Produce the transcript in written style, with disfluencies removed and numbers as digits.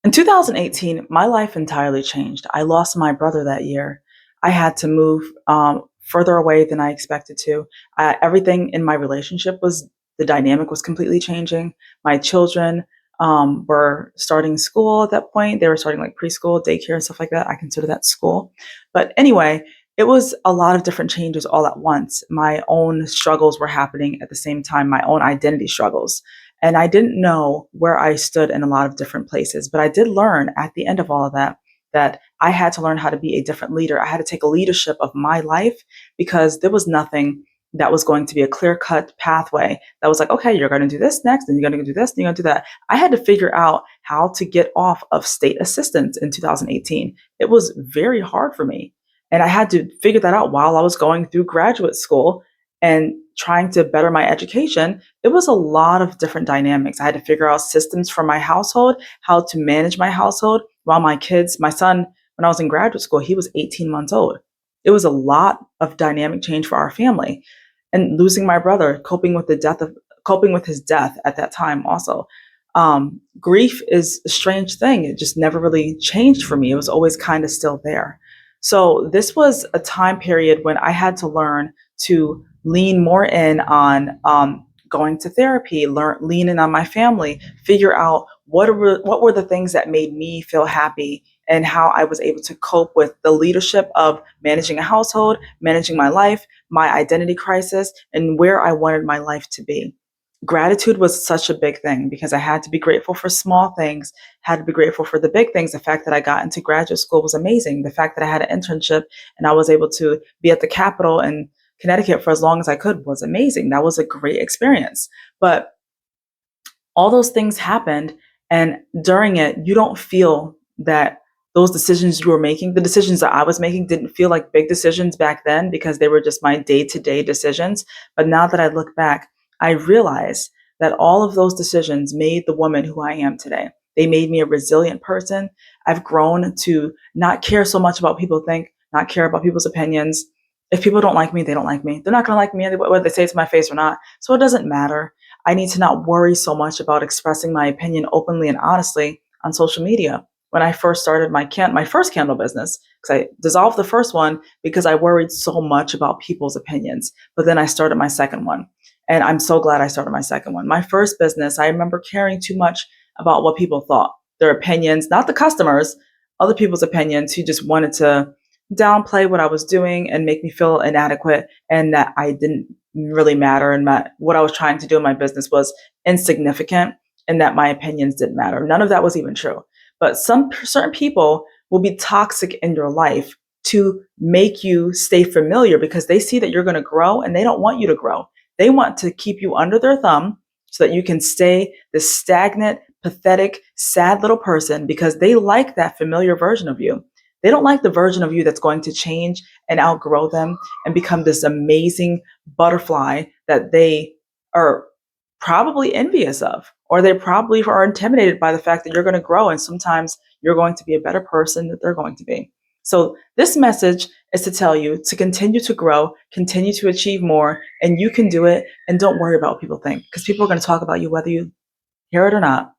In 2018, my life entirely changed. I lost my brother that year. I had to move further away than I expected to. Everything in my relationship was the dynamic was completely changing. My children were starting school at that point. They were starting like preschool, daycare, and stuff like that. I consider that school. But anyway, it was a lot of different changes all at once. My own struggles were happening at the same time, my own identity struggles. And I didn't know where I stood in a lot of different places, but I did learn at the end of all of that that I had to learn how to be a different leader. I had to take a leadership of my life because there was nothing that was going to be a clear cut pathway that was like, okay, you're going to do this next, and you're going to do this, and you're going to do that. I had to figure out how to get off of state assistance in 2018. It was very hard for me. And I had to figure that out while I was going through graduate school and trying to better my education. It was a lot of different dynamics. I had to figure out systems for my household, how to manage my household while my son, when I was in graduate school, he was 18 months old. It was a lot of dynamic change for our family. And losing my brother, coping with his death at that time also. Grief is a strange thing. It just never really changed for me. It was always kind of still there. So this was a time period when I had to learn to lean more in on going to therapy, lean in on my family, figure out what were the things that made me feel happy and how I was able to cope with the leadership of managing a household, managing my life, my identity crisis, and where I wanted my life to be. Gratitude was such a big thing because I had to be grateful for small things, had to be grateful for the big things. The fact that I got into graduate school was amazing. The fact that I had an internship and I was able to be at the Capitol and Connecticut for as long as I could was amazing. That was a great experience. But all those things happened, and during it, you don't feel that those decisions you were making, the decisions that I was making, didn't feel like big decisions back then because they were just my day to day decisions. But now that I look back, I realize that all of those decisions made the woman who I am today. They made me a resilient person. I've grown to not care so much about what people think, not care about people's opinions. If people don't like me, they don't like me. They're not going to like me whether they say it to my face or not. So it doesn't matter. I need to not worry so much about expressing my opinion openly and honestly on social media. When I first started my first candle business, because I dissolved the first one because I worried so much about people's opinions. But then I started my second one, and I'm so glad I started my second one. My first business, I remember caring too much about what people thought, their opinions, not the customers, other people's opinions who just wanted to downplay what I was doing and make me feel inadequate and that I didn't really matter and what I was trying to do in my business was insignificant and that my opinions didn't matter. None of that was even true. But some certain people will be toxic in your life to make you stay familiar because they see that you're going to grow and they don't want you to grow. They want to keep you under their thumb so that you can stay this stagnant, pathetic, sad little person because they like that familiar version of you. They don't like the version of you that's going to change and outgrow them and become this amazing butterfly that they are probably envious of, or they probably are intimidated by the fact that you're going to grow and sometimes you're going to be a better person that they're going to be. So this message is to tell you to continue to grow, continue to achieve more, and you can do it. And don't worry about what people think because people are going to talk about you whether you hear it or not.